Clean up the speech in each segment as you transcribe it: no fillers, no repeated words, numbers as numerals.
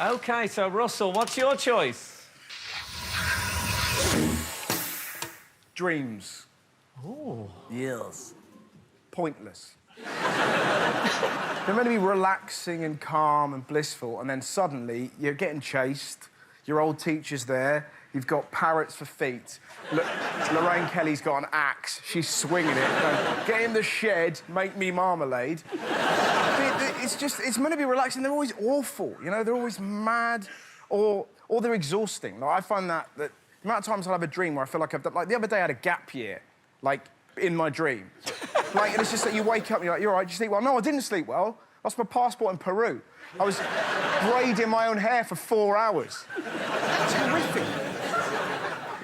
OK, so, Russell, what's your choice? Dreams. Oh. Yes. Pointless. They're meant to be relaxing and calm and blissful, and then suddenly you're getting chased, your old teacher's there, you've got parrots for feet. Lorraine Kelly's got an axe, she's swinging it, going, get in the shed, make me marmalade. It's meant to be relaxing, they're always awful, you know, they're always mad or they're exhausting. Like, I find that the amount of times I'll have a dream where I feel like I've done... Like, the other day I had a gap year, like, in my dream. Like, and it's just that you wake up and you're like, you're all right, did you sleep well? No, I didn't sleep well. Lost my passport in Peru. I was braiding my own hair for 4 hours. It's horrific.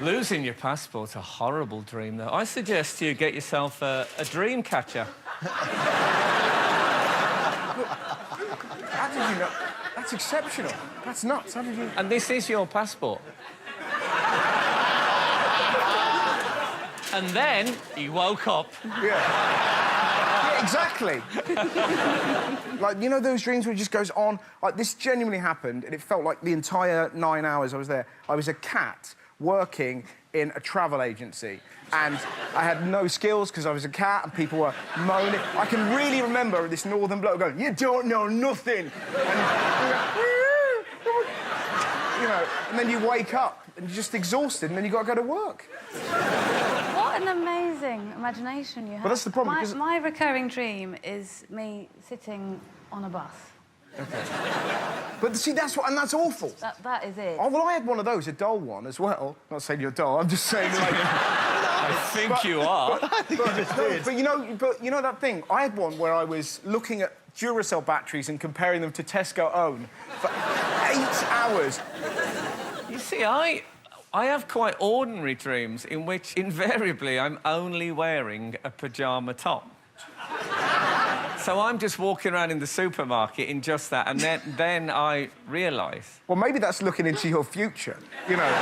Losing your passport's a horrible dream, though. I suggest you get yourself a dream catcher. How did you know? That's exceptional. That's nuts. How did you... And this is your passport. And then he woke up. Yeah. Yeah, exactly. Like, you know those dreams where it just goes on? Like, this genuinely happened, and it felt like the entire 9 hours I was there. I was a cat working in a travel agency, and I had no skills because I was a cat, and people were moaning. I can really remember this northern bloke going, "You don't know nothing," and you know, and then you wake up and you're just exhausted, and then you got to go to work. What an amazing imagination you have. But that's the problem, My recurring dream is me sitting on a bus. Okay. But see, that's awful. That is it. Oh, well, I had one of those, a dull one as well. Not saying you're dull, I'm just saying, like... I think you are. But you know that thing? I had one where I was looking at Duracell batteries and comparing them to Tesco Own for 8 hours. You see, I have quite ordinary dreams in which, invariably, I'm only wearing a pyjama top. So I'm just walking around in the supermarket in just that, and then I realise... Well, maybe that's looking into your future, you know.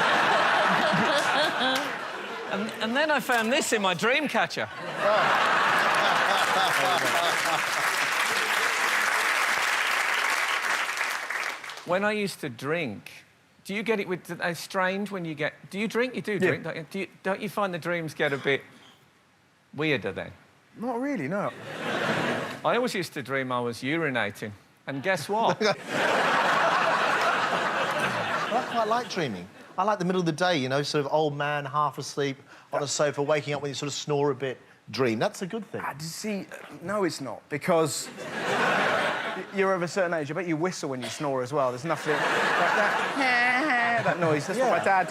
and then I found this in my dream catcher. When I used to drink... Do you get it with... It's strange when you get... Do you drink? You do drink, yeah. don't you? Don't you find the dreams get a bit weirder then? Not really, no. I always used to dream I was urinating. And guess what? I quite like dreaming. I like the middle of the day, you know, sort of old man, half asleep, on a sofa, waking up when you sort of snore a bit. Dream, that's a good thing. See, no, it's not, because you're of a certain age. I bet you whistle when you snore as well. There's nothing like that. That noise. That's what my dad...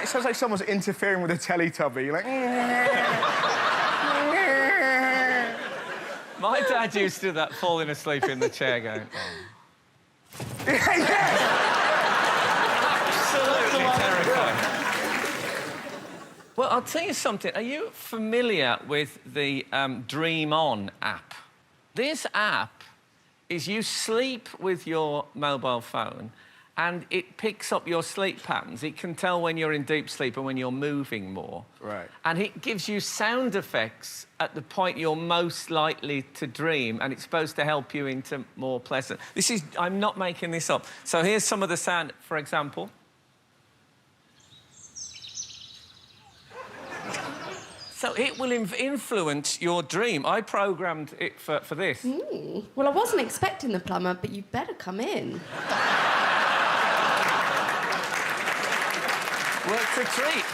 It sounds like someone's interfering with a Teletubby. You're like... My dad used to do that, falling asleep in the chair, going... Absolutely terrifying. Well, I'll tell you something. Are you familiar with the Dream On app? This app is you sleep with your mobile phone and it picks up your sleep patterns. It can tell when you're in deep sleep and when you're moving more. Right. And it gives you sound effects at the point you're most likely to dream, and it's supposed to help you into more pleasant... This is... I'm not making this up. So here's some of the sound, for example. So it will influence your dream. I programmed it for this. Well, I wasn't expecting the plumber, but you better come in. Well, it's a treat.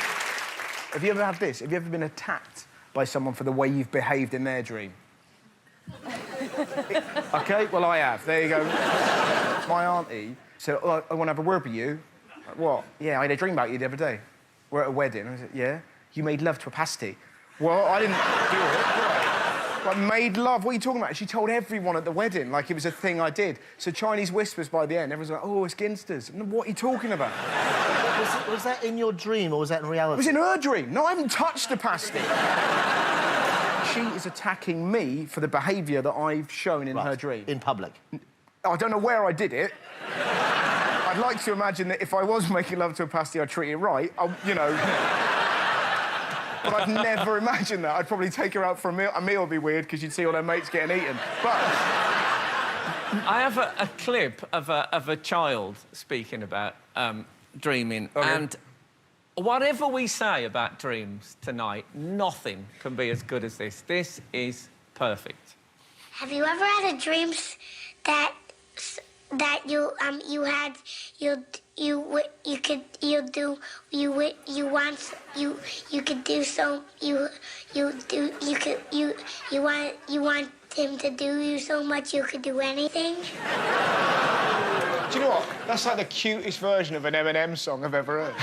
Have you ever had this? Have you ever been attacked by someone for the way you've behaved in their dream? OK, well, I have. There you go. My auntie said, oh, I want to have a word with you. Like, what? Yeah, I had a dream about you the other day. We're at a wedding. I said, yeah? You made love to a pasty. Well, I didn't do it. Like, made love? What are you talking about? She told everyone at the wedding, like it was a thing I did. So Chinese whispers by the end. Everyone's like, oh, it's Ginsters. What are you talking about? Was that in your dream or was that in reality? It was in her dream. No, I haven't touched the pasty. She is attacking me for the behaviour that I've shown in her dream. In public? I don't know where I did it. I'd like to imagine that if I was making love to a pasty, I'd treat it right. You know... But I'd never imagined that. I'd probably take her out for a meal. A meal would be weird because you'd see all her mates getting eaten. But I have a clip of a child speaking about dreaming, and whatever we say about dreams tonight, nothing can be as good as this. This is perfect. Have you ever had a dream that you want him to do you so much you could do anything? Do you know what? That's like the cutest version of an Eminem song I've ever heard.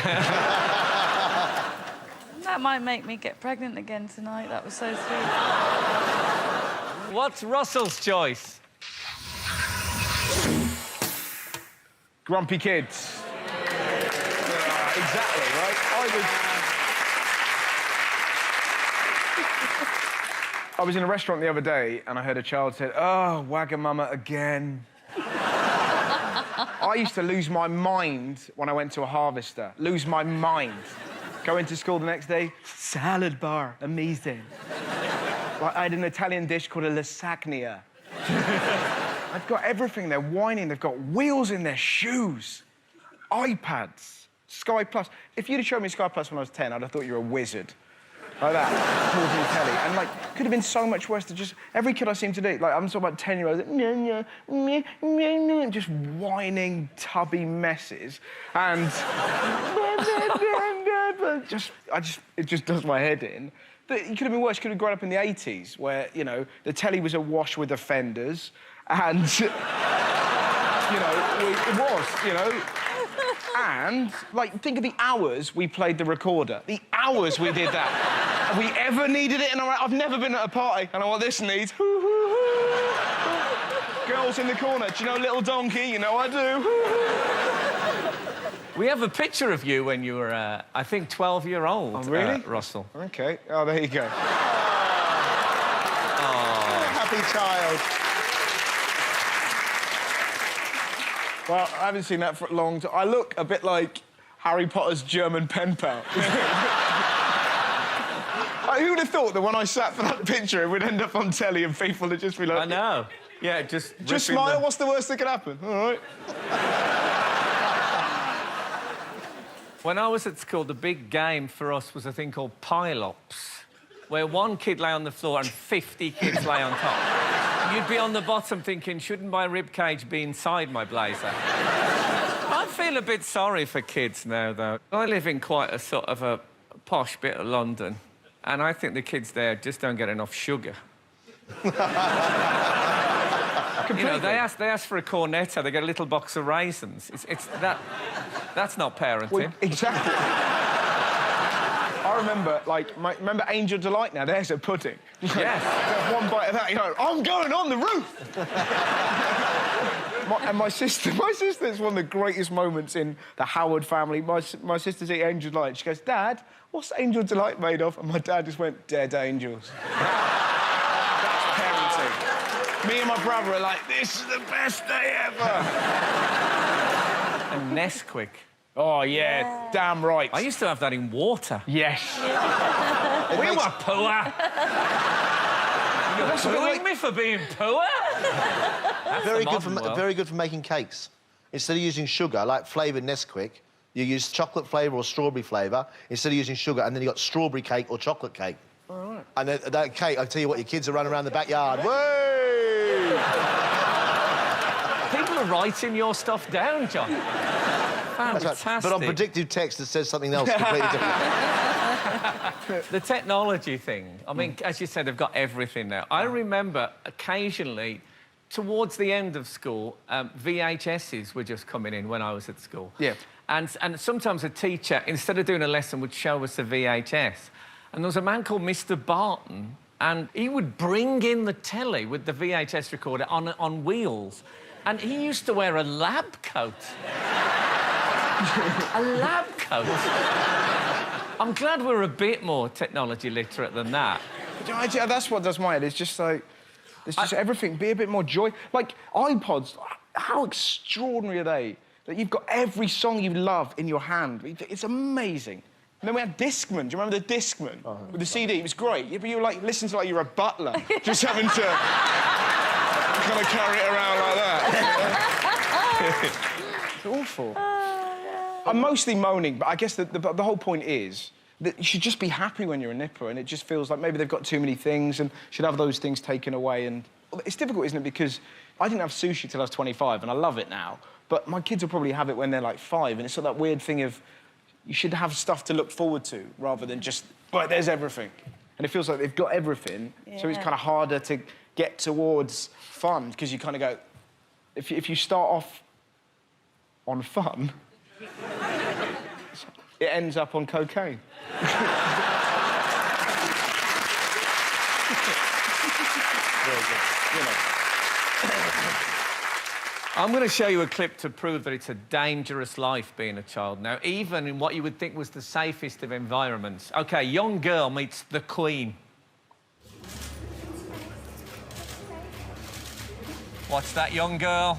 That might make me get pregnant again tonight. That was so sweet. What's Russell's choice? Grumpy Kids. Exactly, right? I was in a restaurant the other day and I heard a child say, "Oh, Wagamama again." I used to lose my mind when I went to a Harvester. Lose my mind. Go into school the next day, salad bar, amazing. Like, I had an Italian dish called a lasagna. I've got everything. They're whining. They've got wheels in their shoes. iPads. Sky Plus. If you'd have shown me Sky Plus when I was 10, I'd have thought you were a wizard. Like that, talking telly. And, like, could have been so much worse to just... Every kid I seem to date, like, I'm talking about 10-year-olds, just whining, tubby messes. And... it just does my head in. But it could have been worse. Could have grown up in the 80s, where, you know, the telly was awash with offenders, and, it was, you know. And, like, think of the hours we played the recorder. The hours we did that. Have we ever needed it? And I've never been at a party, and I know what this needs. Girls in the corner. Do you know Little Donkey? You know I do. We have a picture of you when you were, I think, 12-year-old. Oh, really? Russell. OK. Oh, there you go. Happy child. Well, I haven't seen that for a long time. I look a bit like Harry Potter's German pen pal. Who would have thought that when I sat for that picture, it would end up on telly and people would just be like... I know. Yeah, just smile. What's the worst that could happen? All right. When I was at school, the big game for us was a thing called pile-ups, where one kid lay on the floor and 50 kids lay on top. You'd be on the bottom thinking, shouldn't my ribcage be inside my blazer? I feel a bit sorry for kids now, though. I live in quite a sort of a posh bit of London, and I think the kids there just don't get enough sugar. You know, they ask for a cornetto, they get a little box of raisins. That's not parenting. Well, exactly. I remember, like, remember Angel Delight now? There's a pudding. Yes. One bite of that, you know, I'm going on the roof! My sister, it's one of the greatest moments in the Howard family. My sister's eating Angel Delight. She goes, "Dad, what's Angel Delight made of?" And my dad just went, "Dead angels." That's parenting. Me and my brother are like, "This is the best day ever." And Nesquik. Oh, yeah, damn right. I used to have that in water. Yes. We were poor. You're pooing me for being poor? Very good for making cakes. Instead of using sugar, like flavoured Nesquik, you use chocolate flavour or strawberry flavour instead of using sugar, and then you got strawberry cake or chocolate cake. All right. And that cake, I tell you what, your kids are running around the backyard. Whey! People are writing your stuff down, John. Fantastic. Right. But on predictive text, it says something else completely different. The technology thing, I mean, as you said, they've got everything now. I remember occasionally, towards the end of school, VHSs were just coming in when I was at school. Yeah. And sometimes a teacher, instead of doing a lesson, would show us a VHS. And there was a man called Mr. Barton, and he would bring in the telly with the VHS recorder on wheels. And he used to wear a lab coat. A lab coat. I'm glad we're a bit more technology literate than that. That's what does my head. It's just like, it's just everything. Be a bit more joy. Like iPods, how extraordinary are they? That you've got every song you love in your hand. It's amazing. And then we had Discman. Do you remember the Discman? With the CD, it was great. Yeah, but you were like, listen to like you're a butler, just having to kind of carry it around like that. It's awful. I'm mostly moaning, but I guess the whole point is that you should just be happy when you're a nipper, and it just feels like maybe they've got too many things and should have those things taken away. And it's difficult, isn't it? Because I didn't have sushi till I was 25, and I love it now. But my kids will probably have it when they're like 5, and it's sort of that weird thing of you should have stuff to look forward to rather than just, right, there's everything. And it feels like they've got everything, so it's kind of harder to get towards fun because you kind of go, if you start off on fun, it ends up on cocaine. Very good. You know. I'm going to show you a clip to prove that it's a dangerous life being a child now, even in what you would think was the safest of environments. OK, young girl meets the Queen. What's that, young girl?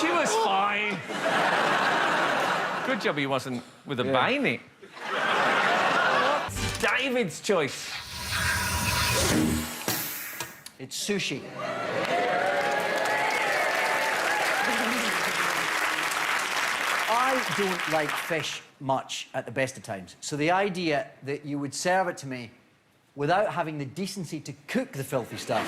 She was fine. Good job he wasn't with a bayonet. David's choice. It's sushi. I don't like fish much at the best of times. So the idea that you would serve it to me without having the decency to cook the filthy stuff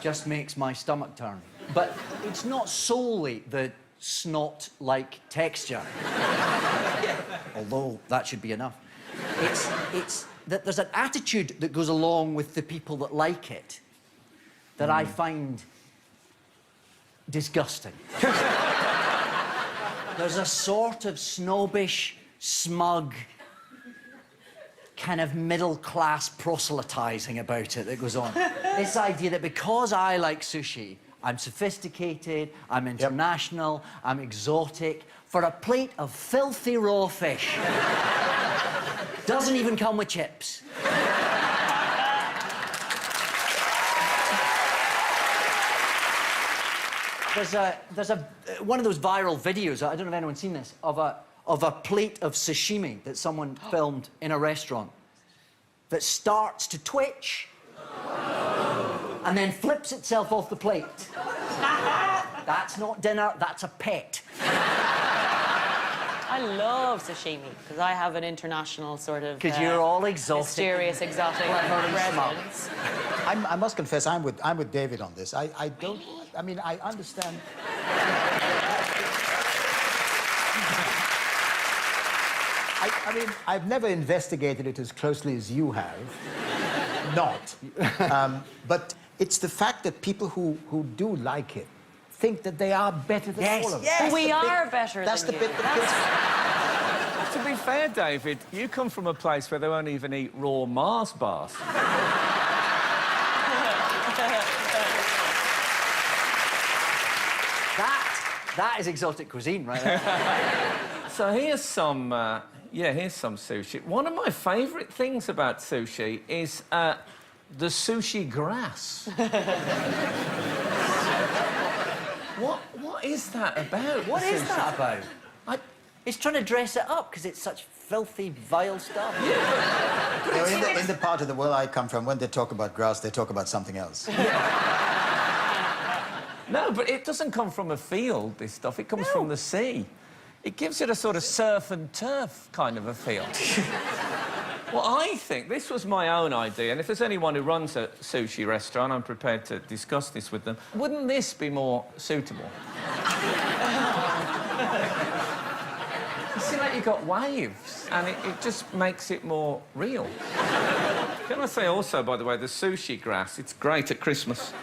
just makes my stomach turn. But it's not solely the snot-like texture, although that should be enough. It's that there's an attitude that goes along with the people that like it that I find disgusting. There's a sort of snobbish, smug, kind of middle-class proselytizing about it that goes on. This idea that because I like sushi, I'm sophisticated, I'm international, I'm exotic, for a plate of filthy raw fish. Doesn't even come with chips. There's one of those viral videos, I don't know if anyone's seen this, of a plate of sashimi that someone filmed in a restaurant that starts to twitch and then flips itself off the plate. That's not dinner, that's a pet. I love sashimi because I have an international sort of. Because you're all exotic. Mysterious, exotic presence. I must confess, I'm with David on this. I mean, I understand. I mean, I've never investigated it as closely as you have. Not. But it's the fact that people who do like it think that they are better than all of us. Yes, we are better That's than the you. bit that To be fair, David, you come from a place where they won't even eat raw Mars bars. That is exotic cuisine, right there. So here's some sushi. One of my favourite things about sushi is the sushi grass. What is that about? What is sushi? that about? It's trying to dress it up because it's such filthy, vile stuff. You know, in the part of the world I come from, when they talk about grass, they talk about something else. No, but it doesn't come from a field, this stuff. It comes from the sea. It gives it a sort of surf and turf kind of a feel. Well, I think this was my own idea, and if there's anyone who runs a sushi restaurant, I'm prepared to discuss this with them. Wouldn't this be more suitable? You see, like, you've got waves, and it just makes it more real. Can I say also, by the way, the sushi grass, it's great at Christmas.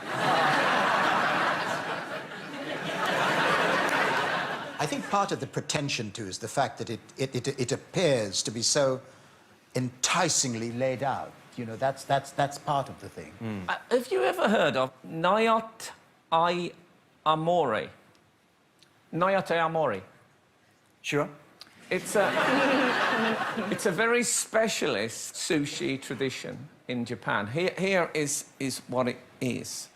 I think part of the pretension, too, is the fact that it appears to be so enticingly laid out. You know, that's part of the thing. Have you ever heard of Nayat Amori? Nayat Amori. Sure. It's a very specialist sushi tradition in Japan. Here is what it is.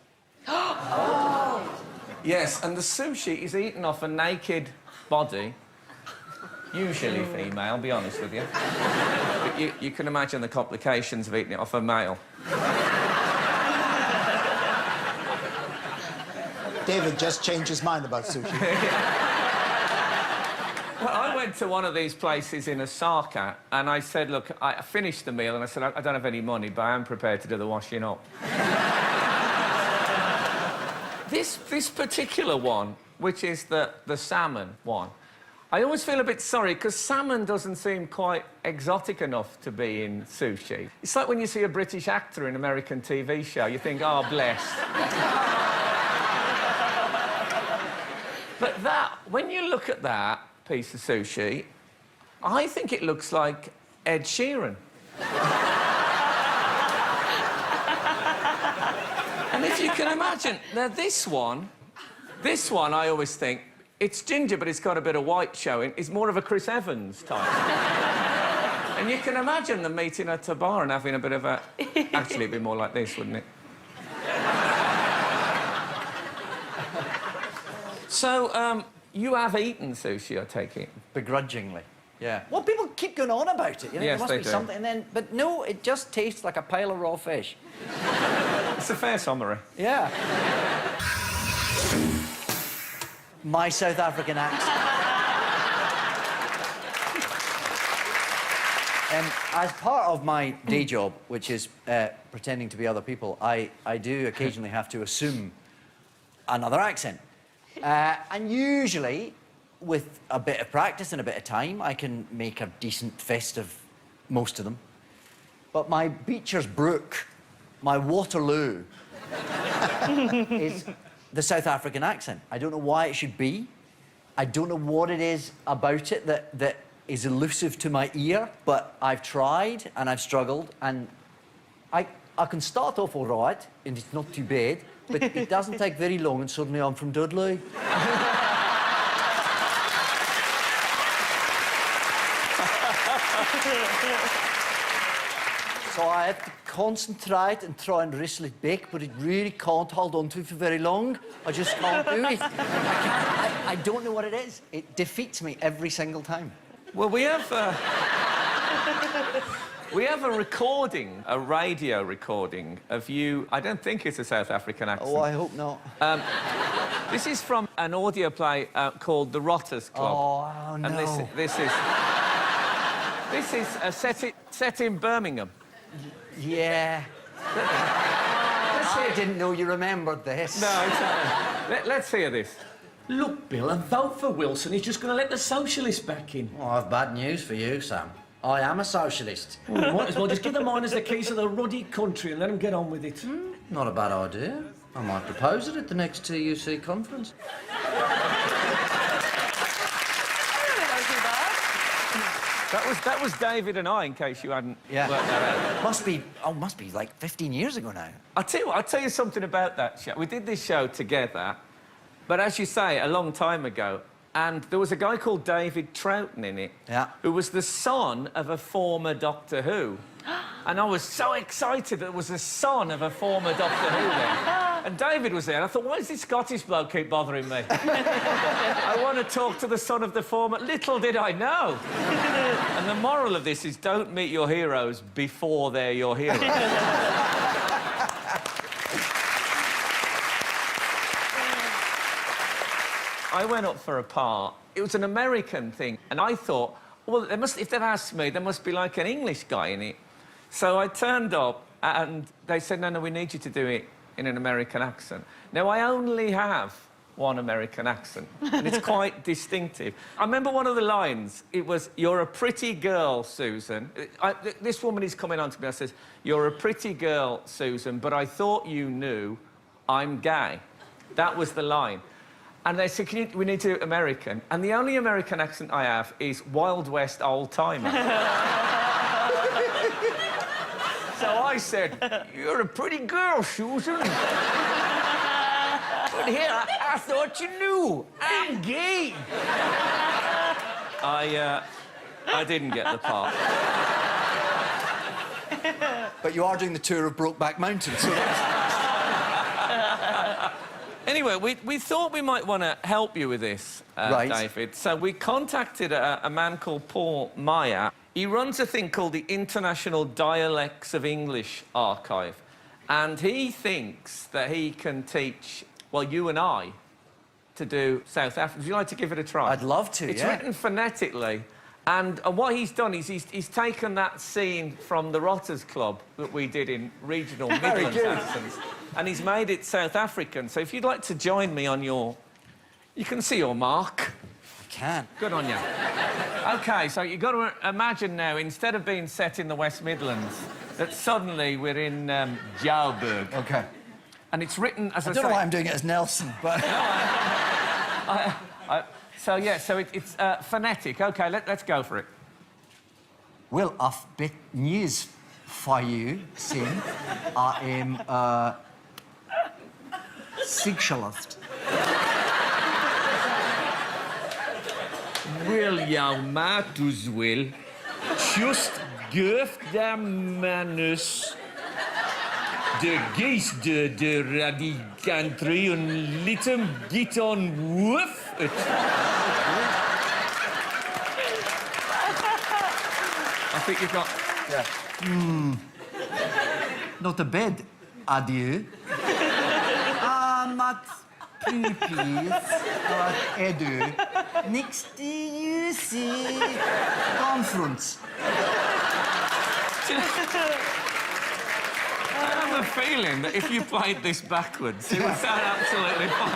Yes, and the sushi is eaten off a naked body, usually female, I'll be honest with you. But you can imagine the complications of eating it off a male. David just changed his mind about sushi. Well, I went to one of these places in Osaka, and I said, look, I finished the meal, and I said, I don't have any money, but I am prepared to do the washing up. This particular one, which is the salmon one, I always feel a bit sorry, because salmon doesn't seem quite exotic enough to be in sushi. It's like when you see a British actor in an American TV show, you think, oh, bless. But when you look at that piece of sushi, I think it looks like Ed Sheeran. And if you can imagine, now this one, I always think, it's ginger, but it's got a bit of white showing. It's more of a Chris Evans type. And you can imagine them meeting at a bar and having a bit of a... Actually, it'd be more like this, wouldn't it? So, you have eaten sushi, I take it? Begrudgingly, yeah. Well, people keep going on about it. You know, Yes, there must they be do. something, and then... But no, it just tastes like a pile of raw fish. It's a fair summary. Yeah. My South African accent. As part of my day job, which is pretending to be other people, I do occasionally have to assume another accent. And usually, with a bit of practice and a bit of time, I can make a decent fist of most of them. But my Beecher's Brook, my Waterloo, is the South African accent. I don't know why it should be. I don't know what it is about it that is elusive to my ear, but I've tried and I've struggled, and I can start off all right, and it's not too bad, but it doesn't take very long, and suddenly I'm from Dudley. So I have to concentrate and try and wrestle it back, but it really can't hold on to it for very long. I just can't do it. I don't know what it is. It defeats me every single time. Well, we have a recording, a radio recording of you. I don't think it's a South African accent. Oh, I hope not. This is from an audio play called The Rotters Club. Oh, no. And this is set in Birmingham. Yeah. I didn't know you remembered this. No, exactly. Let's hear this. Look, Bill, a vote for Wilson is just going to let the socialists back in. Well, I've bad news for you, Sam. I am a socialist. Well, you might as well just give the miners the keys of the ruddy country and let them get on with it. Not a bad idea. I might propose it at the next TUC conference. That was David and I, in case you hadn't worked that out. Must be like 15 years ago now. I'll tell you something about that show. We did this show together, but as you say, a long time ago, and there was a guy called David Troughton in it, who was the son of a former Doctor Who. And I was so excited that there was a son of a former Doctor Who there. And David was there, and I thought, why does this Scottish bloke keep bothering me? I want to talk to the son of the former... Little did I know. And the moral of this is don't meet your heroes before they're your heroes. I went up for a part. It was an American thing, and I thought, well, if they've asked me, there must be like an English guy in it. So I turned up, and they said, no, we need you to do it in an American accent. Now, I only have one American accent, and it's quite distinctive. I remember one of the lines. It was, "You're a pretty girl, Susan." This woman is coming on to me and says, "You're a pretty girl, Susan, but I thought you knew I'm gay." That was the line. And they said, we need to do American. And the only American accent I have is Wild West old-timer. So I said, "You're a pretty girl, Susan. But here, I thought you knew. I'm gay." I didn't get the part. But you are doing the tour of Brokeback Mountain, so that's... Anyway, we thought we might want to help you with this, Right. David. So we contacted a man called Paul Meyer. He runs a thing called the International Dialects of English Archive. And he thinks that he can teach, well, you and I, to do South African. Would you like to give it a try? I'd love to, It's yeah. written phonetically. And what he's done is he's taken that scene from the Rotters Club that we did in regional Midlands accents, and he's made it South African. So if you'd like to join me on your... You can see your mark. I can. Good on you. OK, so you've got to imagine now, instead of being set in the West Midlands, that suddenly we're in Joburg. OK. And it's written, as I I don't say... know why I'm doing it as Nelson, but... So, yeah, so it's phonetic. OK, let's go for it. Well, I've bit news for you, Sim. I am a sexualist. Wel, jou maat dus wel. Just geeft de manus. De geest de radicantry en liet hem giet on woof het. I think you've got... Not a bed, adieu. Amat pupils at edu. Next to you see conference. I have a feeling that if you played this backwards, it would sound absolutely fine.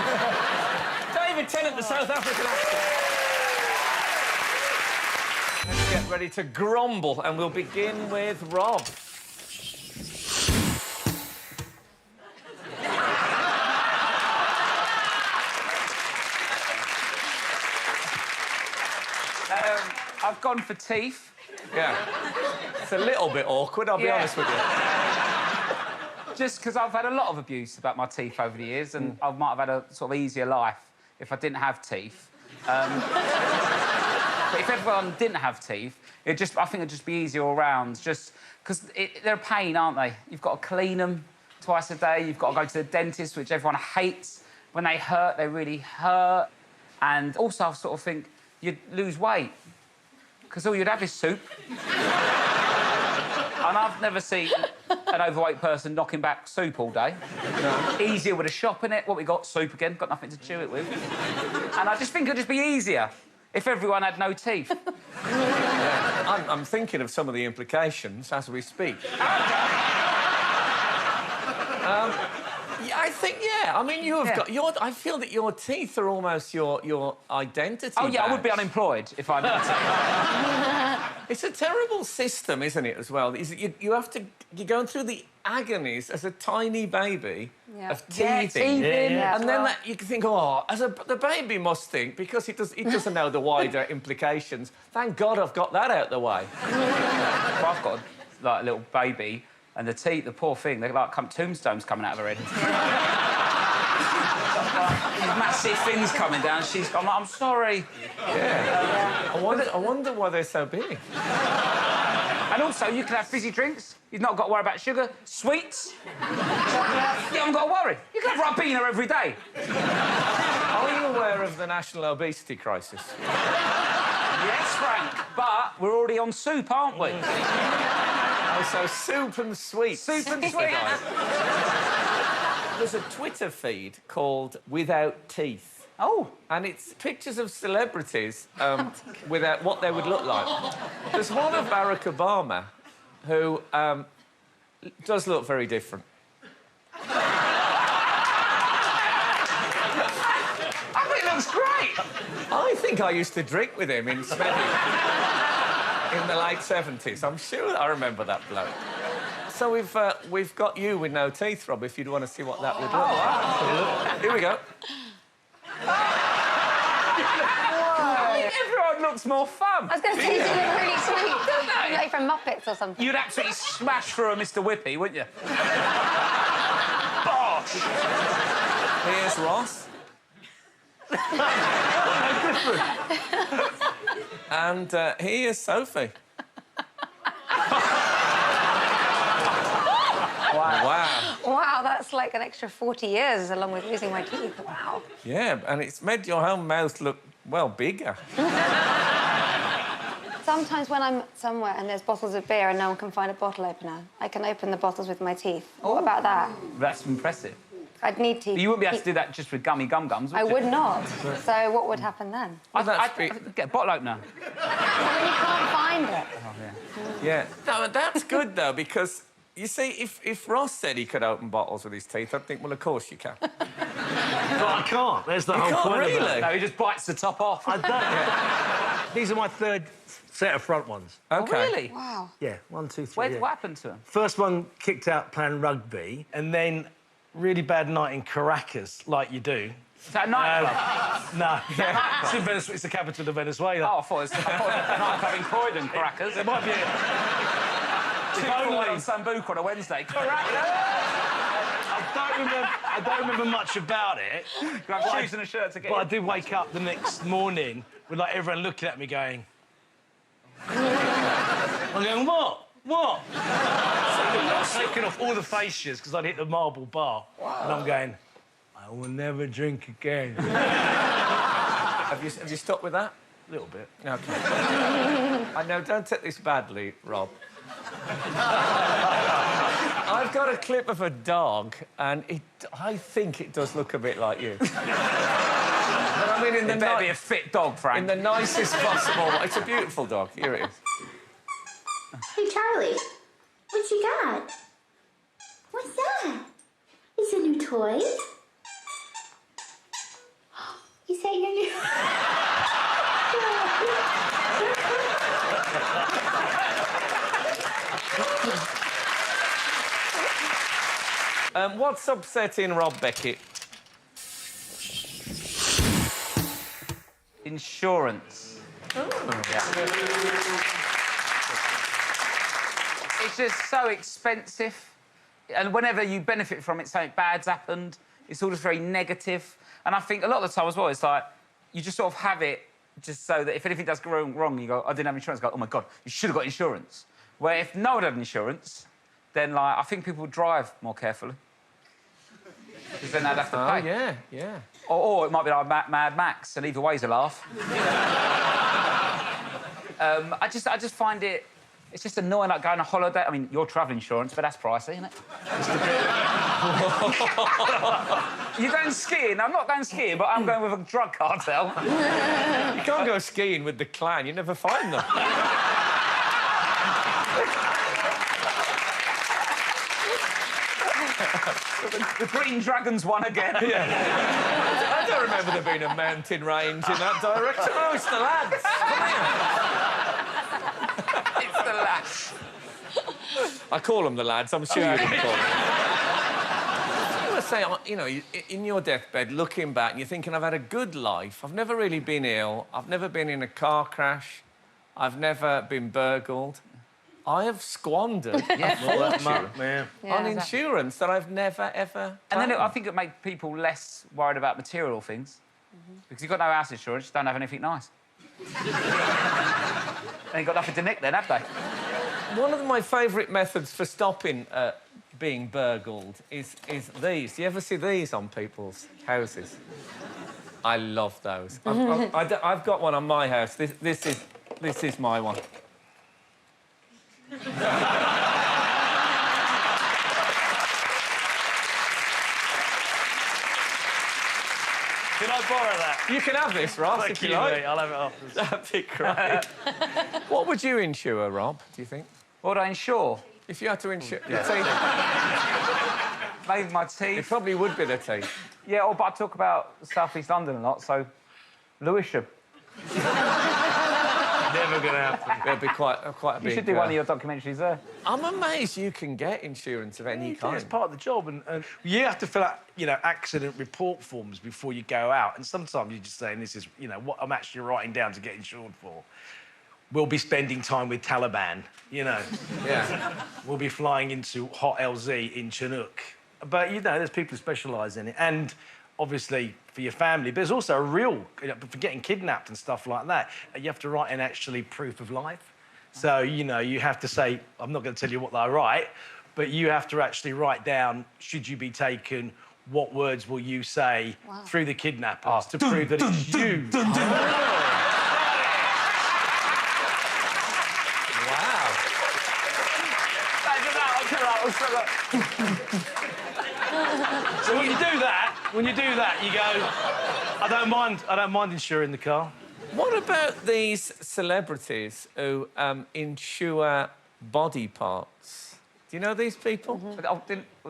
David Tennant, the South African actor. Let's get ready to grumble, and we'll begin with Rob. I've gone for teeth. Yeah. It's a little bit awkward, I'll be honest with you. Just because I've had a lot of abuse about my teeth over the years, and I might have had a sort of easier life if I didn't have teeth. But if everyone didn't have teeth, I think it'd just be easier all round. Just because they're a pain, aren't they? You've got to clean them twice a day. You've got to go to the dentist, which everyone hates. When they hurt, they really hurt. And also, I sort of think you'd lose weight because all you'd have is soup. And I've never seen an overweight person knocking back soup all day. No. Easier with a shop in it. What we got? Soup again. Got nothing to chew it with. And I just think it'd just be easier if everyone had no teeth. Yeah. I'm thinking of some of the implications as we speak. Yeah, I think, yeah. I mean, you have got your... I feel that your teeth are almost your identity Oh, yeah, badge. I would be unemployed if I didn't. It's a terrible system, isn't it, as well? You have to... You're going through the agonies as a tiny baby of teething. And then you can think, oh, the baby must think, because he doesn't know the wider implications, thank God I've got that out the way. Well, I've got, like, a little baby, and the teeth, the poor thing, they're like tombstones coming out of her head. These massive things coming down. I'm like, I'm sorry. Yeah. I wonder why they're so big. And also, you can have fizzy drinks. You've not got to worry about sugar. Sweets. You haven't got to worry. You can have Ribena every day. Are you aware of the national obesity crisis? Yes, Frank, but we're already on soup, aren't we? Oh, so soup and sweets. Soup and sweets. There's a Twitter feed called Without Teeth. Oh. And it's pictures of celebrities without what they would look like. There's one of Barack Obama who does look very different. I think it looks great. I think I used to drink with him in Smedley in the late 70s. I'm sure I remember that bloke. So we've got you with no teeth, Rob, if you'd want to see what that would look like. Here we go. I think everyone looks more fun. I was going to say, you look really sweet. Don't they? Like from Muppets or something. You'd absolutely smash through a Mr. Whippy, wouldn't you? Bosh! Here's Ross. And here's Sophie. Wow. Wow, that's like an extra 40 years along with losing my teeth. Wow. Yeah, and it's made your whole mouth look, well, bigger. Sometimes when I'm somewhere and there's bottles of beer and no one can find a bottle opener, I can open the bottles with my teeth. What about that? That's impressive. I'd need teeth. But you wouldn't be able to do that just with gummy gum-gums, would I you? would not. So what would happen then? I'd get a bottle opener. When you can't find it. Yeah. No, that's good, though, because, you see, if Ross said he could open bottles with his teeth, I'd think, well, of course you can. But I can't. There's the You whole can't point really? of it. No, he just bites the top off. I don't. These are my third set of front ones. Oh, OK. really? Wow. Yeah, 1, 2, 3. What yeah. happened to him? First one kicked out playing rugby, and then really bad night in Caracas, like you do. Is that a nightclub? No, it's, in it's the capital of Venezuela. Oh, I thought it was a nightclub in Croydon, Caracas. There might be a... Only on Sambuca on a Wednesday. Caracas! I don't remember much about it. You have shoes and a shirt to get But I in. did wake up the next morning with, like, everyone looking at me going... I'm going, what? What? I'm taking off all the facias because I'd hit the marble bar. Wow. And I'm going, I will never drink again. Have you stopped with that? A little bit. OK. I know, don't take this badly, Rob. I've got a clip of a dog, and I think it does look a bit like you. But I mean, in the It better be a fit dog, Frank. in the nicest possible way. It's a beautiful dog. Here it is. Hey, Charlie, what you got? What's that? Is it a new toy? Is that your new... What's upsetting Rob Beckett? Insurance. Yeah. It's just so expensive. And whenever you benefit from it, something bad's happened. It's all just very negative. And I think a lot of the time as well, it's like, you just sort of have it just so that if anything does go wrong, you go, I didn't have insurance. Go, oh, my God, you should have got insurance. Where if no one had insurance, then, like, I think people would drive more carefully. Because then they'd have to pay. Oh, yeah, yeah. Or it might be like Mad Max, and either way's a laugh. I just find it... It's just annoying, like, going on holiday. I mean, your travel insurance, but that's pricey, isn't it? You're going skiing? I'm not going skiing, but I'm going with a drug cartel. You can't go skiing with the clan. You never find them. The Green Dragons won again. Yeah. I don't remember there being a mountain range in that direction. Oh, it's the lads. Come here. It's the lads. I call them the lads. I'm sure you wouldn't call them. You were saying, you know, in your deathbed, looking back, and you're thinking, I've had a good life. I've never really been ill. I've never been in a car crash. I've never been burgled. I have squandered a fortune on insurance that I've never, ever And then claimed. I think it made people less worried about material things. Because you've got no house insurance, you don't have anything nice. They ain't got nothing to nick then, have they? One of my favourite methods for stopping being burgled is these. Do you ever see these on people's houses? I love those. I've got one on my house. This is my one. Can I borrow that? You can have this, Ross, Thank if you you, like. mate. I'll have it afterwards. That'd be great. What would you insure, Rob, do you think? What would I insure? If you had to insure... Maybe my It teeth. probably would be the teeth. Yeah, but I talk about South East London a lot, so Lewisham. Never going to happen. It'd be quite a big... You should do one of your documentaries there. I'm amazed you can get insurance of any kind. It's part of the job, and you have to fill out, you know, accident report forms before you go out. And sometimes you're just saying, this is, you know, what I'm actually writing down to get insured for. We'll be spending time with Taliban, you know. Yeah. We'll be flying into Hot LZ in Chinook. But, you know, there's people who specialise in it. And obviously for your family, but there's also a real, you know, for getting kidnapped and stuff like that, you have to write in actually proof of life. So, you know, you have to say, I'm not going to tell you what I write, but you have to actually write down, should you be taken, what words will you say through the kidnappers to prove that it's you. So when you do that, you go, I don't mind insuring the car. What about these celebrities who insure body parts? Do you know these people? With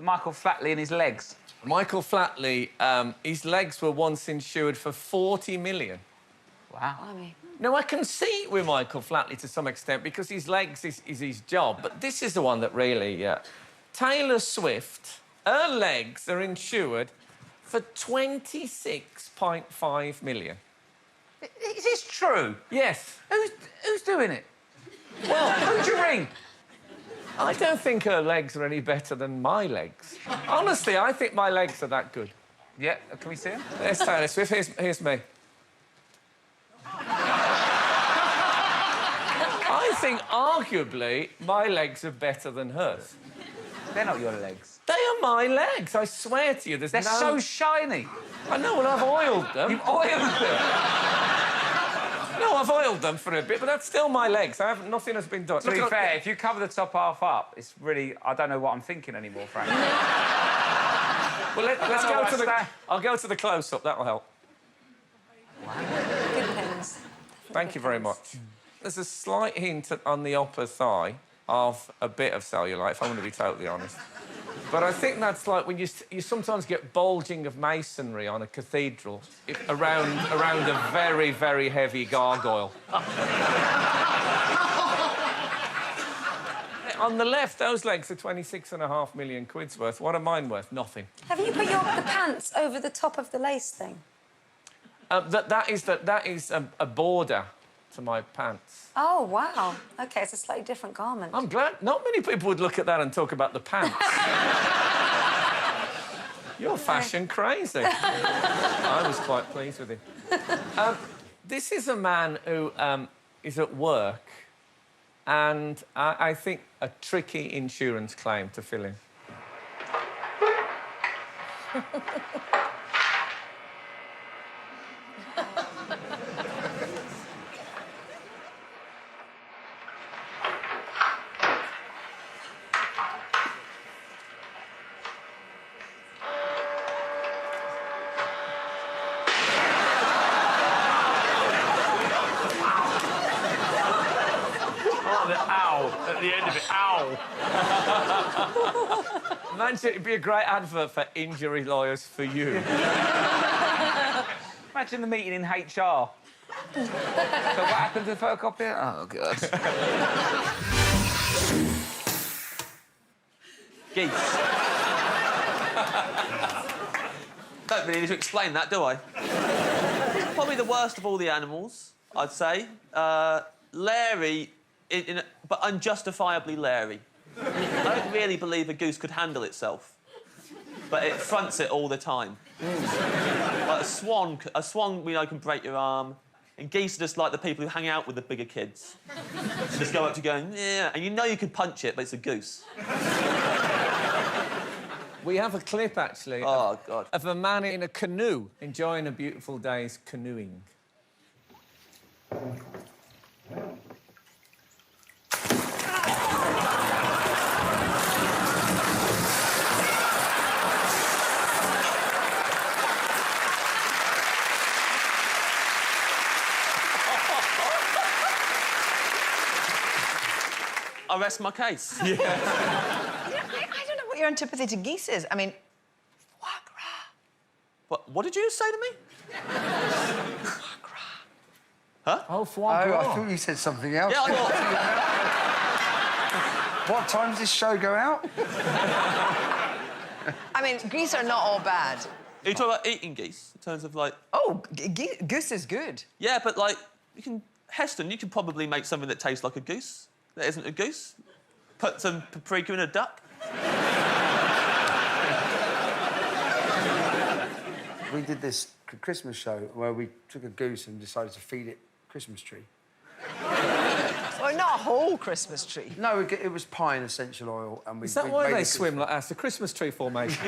Michael Flatley and his legs. Michael Flatley, his legs were once insured for 40 million. Wow. Now, I can see with Michael Flatley to some extent because his legs is his job, but this is the one that really... Taylor Swift, her legs are insured for 26.5 million. Is this true? Yes. Who's doing it? Well, Who'd you ring? I don't think her legs are any better than my legs. Honestly, I think my legs are that good. Yeah, can we see him? There's Taylor Swift. Here's me. I think, arguably, my legs are better than hers. They're not your legs. They are my legs, I swear to you. They're so shiny. I know, well, I've oiled them. You've oiled them? No, I've oiled them for a bit, but that's still my legs. Nothing has been done. To be fair, if you cover the top half up, it's really... I don't know what I'm thinking anymore, frankly. Well, let's go to the... I'll go to the close-up, that'll help. Good pins. Thank you very much. There's a slight hint on the upper thigh of a bit of cellulite, if I'm going to be totally honest. But I think that's like when you sometimes get bulging of masonry on a cathedral around a very, very heavy gargoyle. On the left, those legs are 26.5 million quid's worth. What are mine worth? Nothing. Have you put the pants over the top of the lace thing? That is a border to my pants. Oh, wow. OK, it's a slightly different garment. I'm glad. Not many people would look at that and talk about the pants. You're fashion crazy. I was quite pleased with it. This is a man who is at work and I think a tricky insurance claim to fill in. At the end of it, ow. Imagine it'd be a great advert for injury lawyers for you. Imagine the meeting in HR. So what happened to the photocopier? Oh, God. Geese. Don't really need to explain that, do I? Probably the worst of all the animals, I'd say. Leery, but unjustifiably leery. I don't really believe a goose could handle itself, but it fronts it all the time. Like a swan, we know, can break your arm, and geese are just like the people who hang out with the bigger kids. Just go up to going, yeah, and you know you could punch it, but it's a goose. We have a clip, actually, oh, God, of a man in a canoe enjoying a beautiful day's canoeing. I rest my case. Yeah. I don't know what your antipathy to geese is. I mean, foie gras. What did you say to me? Foie gras. Huh? Oh, foie gras. I thought you said something else. Yeah, I thought... What time does this show go out? I mean, geese are not all bad. Are you talking about eating geese in terms of, like... Oh, goose is good. Yeah, but, like, you can... Heston, you could probably make something that tastes like a goose. That isn't a goose. Put some paprika in a duck. We did this Christmas show where we took a goose and decided to feed it a Christmas tree. Well, not a whole Christmas tree. No, it was pine essential oil, and we. Is that we why made they it- swim like that? It's a Christmas tree formation.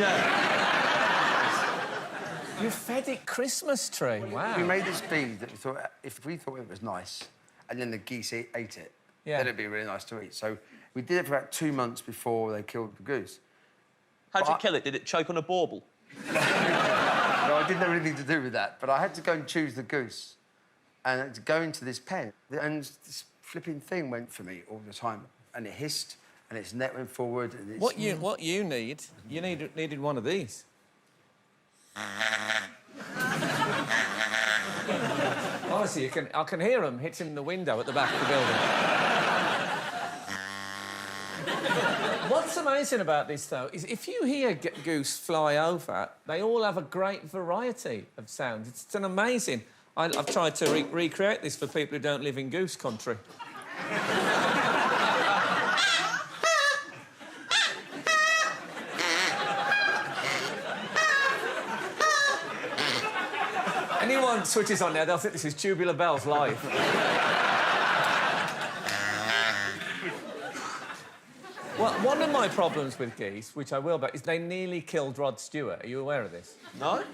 You fed it Christmas tree. Wow. We made this bead that we thought, if we thought it was nice, and then the geese ate it, Yeah. then it'd be really nice to eat. So we did it for about 2 months before they killed the goose. How'd you kill it? Did it choke on a bauble? No, I didn't have anything to do with that, but I had to go and choose the goose, and I had to go into this pen, and this flipping thing went for me all the time, and it hissed, and its neck went forward. And its... What you needed one of these. Honestly, I can hear them hitting the window at the back of the building. What's amazing about this, though, is if you hear goose fly over, they all have a great variety of sounds. It's an amazing... I've tried to recreate this for people who don't live in goose country. Anyone switches on there, they'll think this is Tubular Bells live. Well, one of my problems with geese, which I will bet, is they nearly killed Rod Stewart. Are you aware of this? No.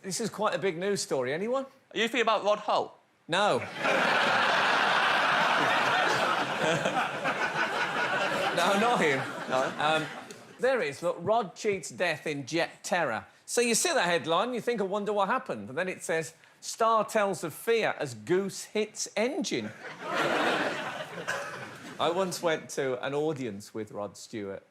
This is quite a big news story. Anyone? Are you thinking about Rod Hull? No. No, not him. No. There is. Look, Rod cheats death in jet terror. So you see that headline, you think, I wonder what happened. And then it says, star tells of fear as goose hits engine. I once went to an audience with Rod Stewart.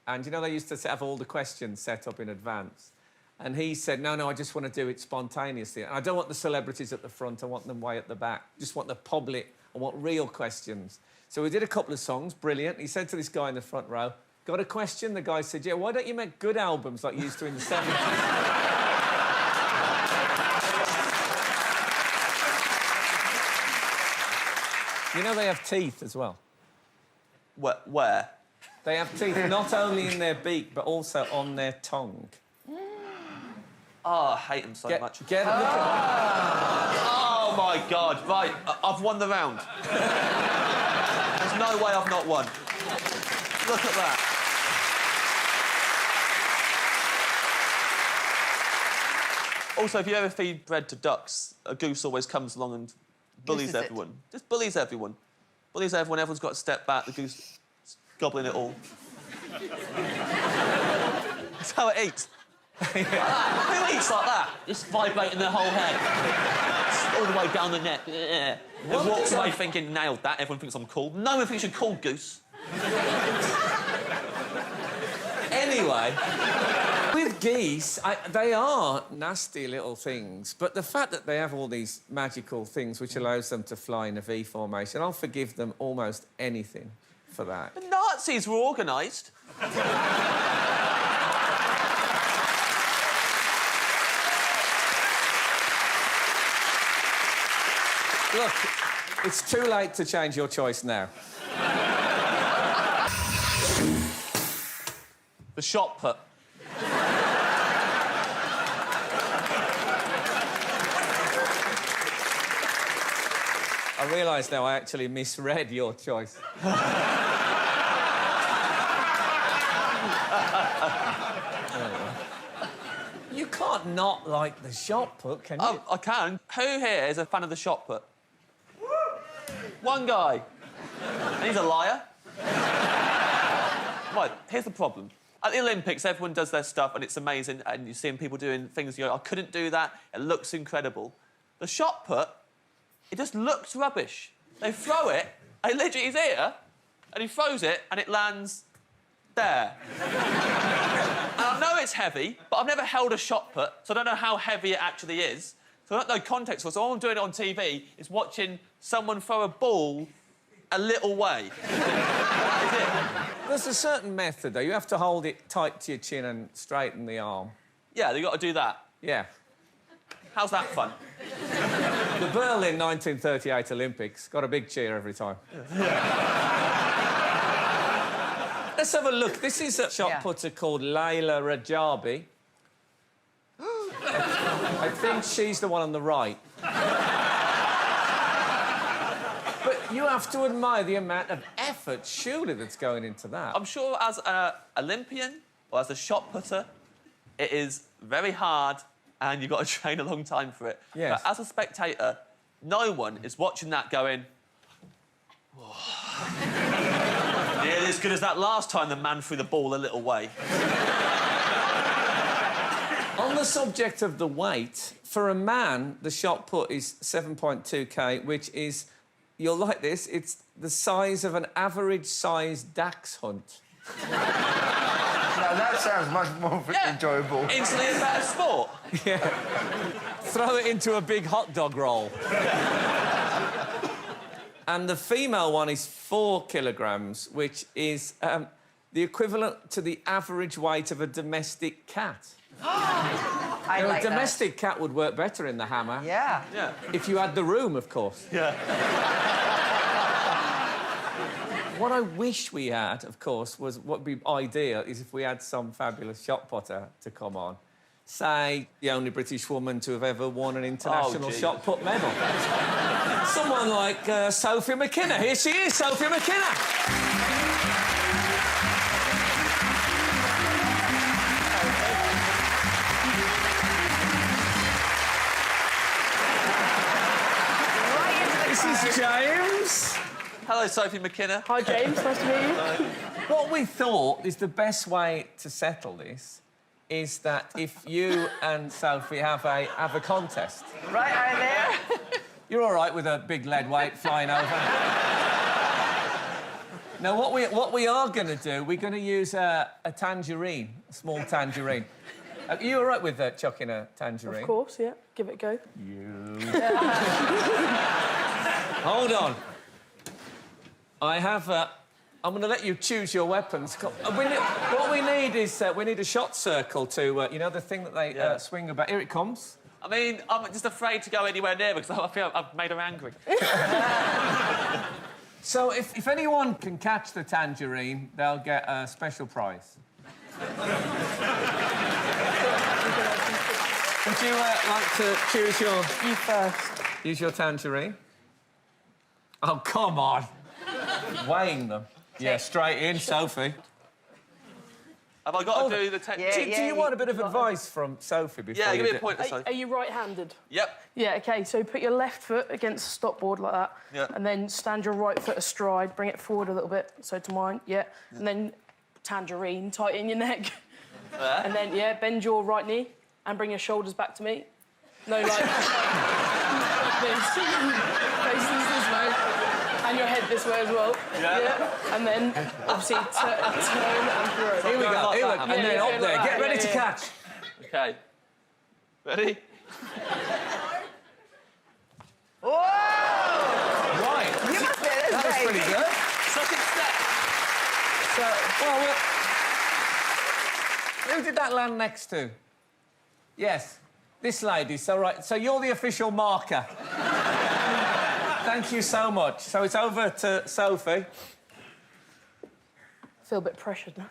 And, you know, they used to have all the questions set up in advance. And he said, no, I just want to do it spontaneously. And I don't want the celebrities at the front, I want them way at the back. Just want the public, I want real questions. So we did a couple of songs, brilliant. He said to this guy in the front row, got a question? The guy said, yeah, why don't you make good albums like you used to in the 70s? You know they have teeth as well. Where? They have teeth not only in their beak, but also on their tongue. Oh, I hate them so much. Look at Oh, my God. Right, I've won the round. There's no way I've not won. Look at that. Also, if you ever feed bread to ducks, a goose always comes along and bullies Gooses it. everyone. Just bullies everyone. Bullies everyone, everyone's got to step back, the goose is gobbling it all. That's how it eats. Who eats like that? Just vibrating their whole head. All the way down the neck. It walks away thinking, nailed that, everyone thinks I'm cool. No one thinks you're cool, goose. Anyway, with geese, they are nasty little things, but the fact that they have all these magical things which allows them to fly in a V formation, I'll forgive them almost anything for that. The Nazis were organised. Look, it's too late to change your choice now. The shot put. I realise now I actually misread your choice. You can't not like the shot put, can you? Oh, I can. Who here is a fan of the shot put? One guy. And he's a liar. Right, here's the problem. At the Olympics, everyone does their stuff and it's amazing, and you're seeing people doing things, you go, I couldn't do that, it looks incredible. The shot put, it just looks rubbish. They throw it, and literally he's here, and he throws it, and it lands there. And I know it's heavy, but I've never held a shot put, so I don't know how heavy it actually is. So I don't know context for it. So all I'm doing on TV is watching someone throw a ball a little way. That is it. There's a certain method, though. You have to hold it tight to your chin and straighten the arm. Yeah, you've got to do that. Yeah. How's that fun? The Berlin 1938 Olympics got a big cheer every time. Let's have a look. This is a shot putter called Layla Rajabi. I think she's the one on the right. But You have to admire the amount of effort, surely, that's going into that. I'm sure as an Olympian or as a shot putter, it is very hard and you've got to train a long time for it. Yes. But as a spectator, no one is watching that going, nearly as good as that last time the man threw the ball a little way. On the subject of the weight, for a man, the shot put is 7.2k, which is, you'll like this, it's the size of an average-sized dax hunt. Now, that sounds much more enjoyable. Instantly a better sport. Yeah. Throw it into a big hot dog roll. And the female one is 4 kilograms, which is the equivalent to the average weight of a domestic cat. I Now, like a domestic cat would work better in the hammer. Yeah. Yeah. If you had the room, of course. Yeah. What I wish we had, of course, was what would be ideal is if we had some fabulous shot putter to come on. Say, the only British woman to have ever won an international shot put medal. Someone like Sophie McKenna. Here she is, Sophie McKenna. This is James. Hello, Sophie McKenna. Hi, James. Nice to meet you. What we thought is the best way to settle this is that if you and Sophie have a contest. Right, are there? You're all right with a big lead weight flying over. Now, what we are going to do, we're going to use a tangerine, a small tangerine. Are you all right with chucking a tangerine? Of course, yeah. Give it a go. Hold on. I have I'm going to let you choose your weapons. What we need is we need a shot circle to, you know, the thing that they swing about. Here it comes. I mean, I'm just afraid to go anywhere near because I feel I've made her angry. So if anyone can catch the tangerine, they'll get a special prize. Would you like to choose your... You first. Use your tangerine? Oh, come on. Weighing them. Yeah, straight in, Sophie. Have I got to do the... Do you want a bit of advice from Sophie before Yeah, you give me a point, Sophie. Are you right-handed? Yep. Yeah, OK, so put your left foot against the stopboard like that. Yeah. And then stand your right foot astride, bring it forward a little bit, so to mine, yeah. And then tangerine, tighten your neck. And then, bend your right knee and bring your shoulders back to me. No, like this. Faces this way. And your head this way as well. Yeah. And then, obviously, turn and throw. Here we go, here we go. And then up there. Get ready to catch. OK. Ready? Whoa! Right. You must be... That was pretty good. Second step. So, who did that land next to? Yes, this lady. So, right, so you're the official marker. Thank you so much. So it's over to Sophie. I feel a bit pressured now.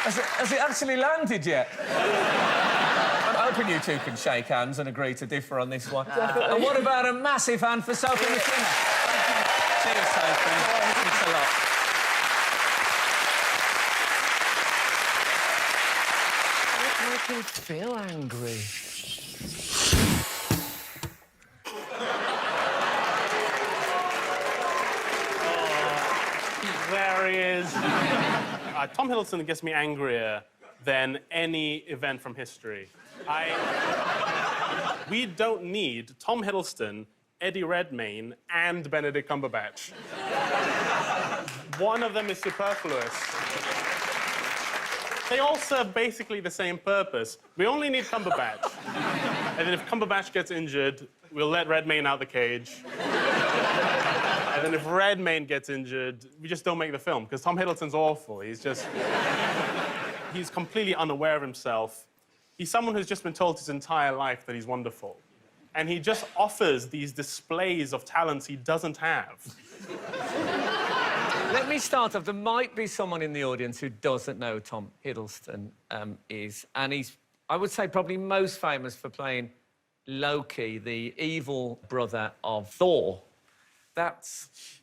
Has it actually landed yet? I'm hoping you two can shake hands and agree to differ on this one. And what about a massive hand for Sophie McKenna? Cheers, Sophie. Thanks a lot. I can feel angry. There he is. Tom Hiddleston gets me angrier than any event from history. We don't need Tom Hiddleston, Eddie Redmayne, and Benedict Cumberbatch. One of them is superfluous. They all serve basically the same purpose. We only need Cumberbatch. And then if Cumberbatch gets injured, we'll let Redmayne out the cage. And then if Redmayne gets injured, we just don't make the film, because Tom Hiddleston's awful. He's completely unaware of himself. He's someone who's just been told his entire life that he's wonderful. and he just offers these displays of talents he doesn't have. Let me start off. There might be someone in the audience who doesn't know Tom Hiddleston is, and he's, I would say, probably most famous for playing Loki, the evil brother of Thor. That's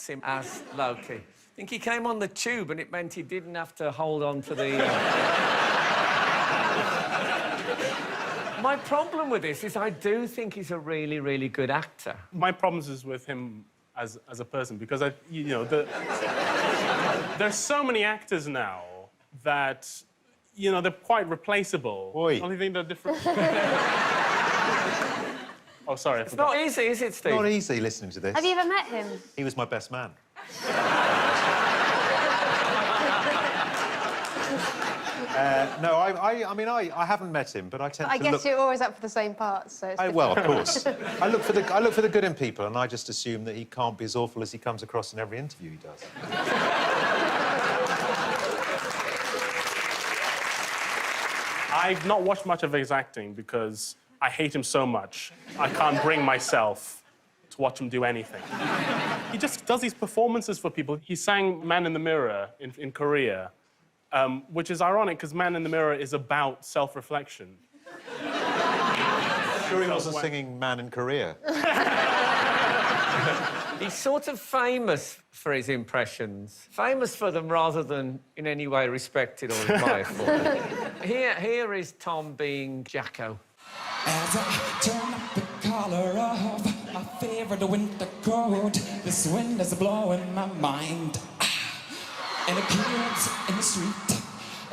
him as Loki. I think he came on the tube, and it meant he didn't have to hold on to the... My problem with this is I do think he's a really, really good actor. My problems is with him as a person, because you know, there's so many actors now that, you know, they're quite replaceable. Oi. The only thing they're different... Oh, sorry, I It's forgot. not easy, is it, Steve? Not easy listening to this. Have you ever met him? He was my best man. No, I mean, I haven't met him, but I tend I to guess look... you're always up for the same parts, so it's Well, different. of course. I look for the good in people, and I just assume that he can't be as awful as he comes across in every interview he does. I've not watched much of his acting because I hate him so much. I can't bring myself to watch him do anything. He just does these performances for people. He sang Man in the Mirror in Korea, which is ironic because Man in the Mirror is about self-reflection. Sure he wasn't singing Man in Korea. He's sort of famous for his impressions. Famous for them rather than in any way respected or admired for them. Here is Tom being Jacko. As I turn up the collar of my favorite winter coat, this wind is blowing my mind. And the kids in the street,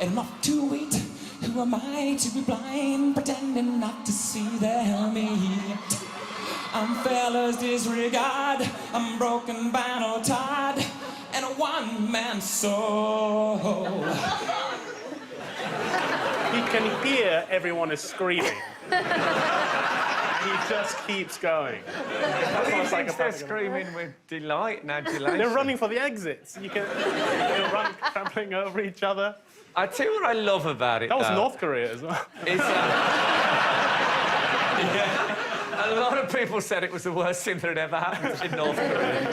and I'm not too weak. Who am I to be blind, pretending not to see their meat? I'm fella's disregard, I'm broken by no tide, and a one-man soul. He can hear everyone is screaming. He just keeps going. He thinks they're screaming with delight and adulation. They're running for the exits. You can run, trampling over each other. I tell you what I love about it, That was though, North Korea as well. is, yeah, a lot of people said it was the worst thing that had ever happened in North Korea.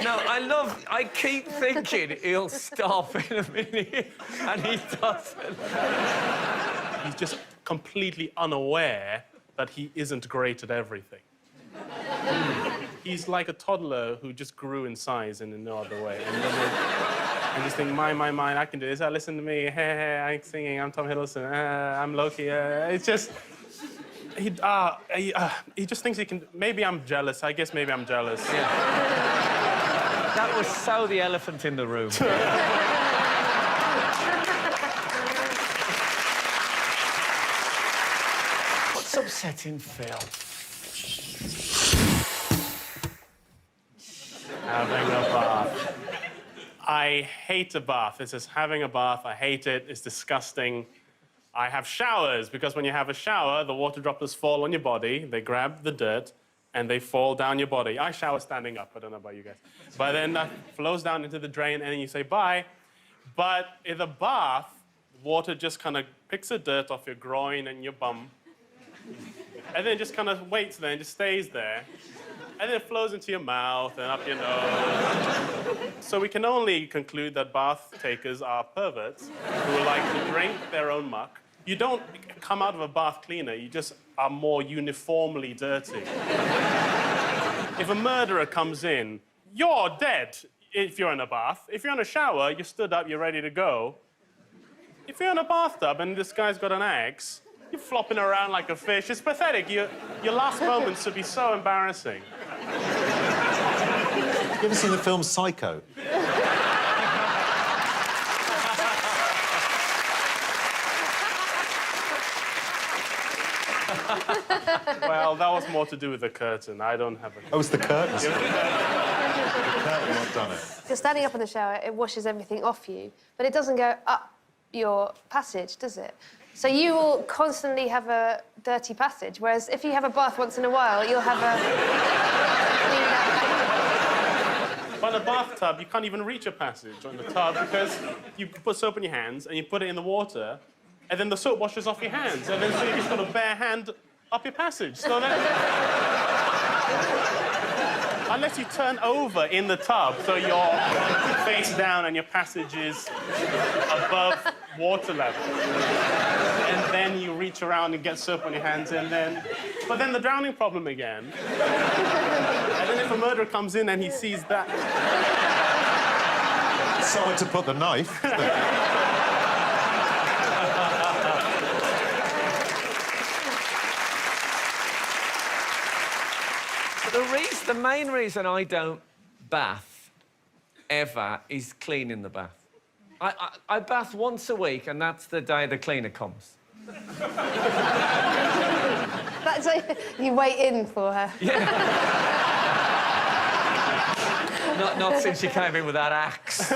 No, I keep thinking he'll stop in a minute, and he doesn't. He's just completely unaware that he isn't great at everything. He's like a toddler who just grew in size in no other way. And just think, mine, I can do this. Listen to me. Hey, I'm singing. I'm Tom Hiddleston. I'm Loki. It's just... He just thinks he can... Maybe I'm jealous. I guess maybe I'm jealous. Yeah. That was so the elephant in the room. What's upsetting Phil? Having a bath. I hate a bath. This is having a bath. I hate it. It's disgusting. I have showers because when you have a shower, the water droplets fall on your body. They grab the dirt and they fall down your body. I shower standing up. I don't know about you guys. But then that flows down into the drain and then you say bye. But in the bath, water just kind of picks the dirt off your groin and your bum. And then just kind of waits there and just stays there. And then it flows into your mouth and up your nose. So we can only conclude that bath takers are perverts who like to drink their own muck. You don't come out of a bath cleaner, you just are more uniformly dirty. If a murderer comes in, you're dead if you're in a bath. If you're in a shower, you're stood up, you're ready to go. If you're in a bathtub and this guy's got an axe, you're flopping around like a fish. It's pathetic. Your last moments should be so embarrassing. You ever seen the film Psycho? Well, that was more to do with the curtain. I don't have a... Oh, it's the curtains. The curtain not done it. If you're standing up in the shower, it washes everything off you, but it doesn't go up your passage, does it? So you will constantly have a dirty passage, whereas if you have a bath once in a while, you'll have a... But in a bathtub, you can't even reach a passage on the tub because you put soap in your hands and you put it in the water and then the soap washes off your hands, and then so you just got a bare hand up your passage. So then... Unless you turn over in the tub, so you're face down and your passage is above water level. And then you reach around and get soap on your hands, and then... But then the drowning problem again. And then if a murderer comes in and he sees that... Somewhere to put the knife. The main reason I don't bath ever is cleaning the bath. I bath once a week, and that's the day the cleaner comes. That's like you wait in for her. Yeah. not since she came in with that axe.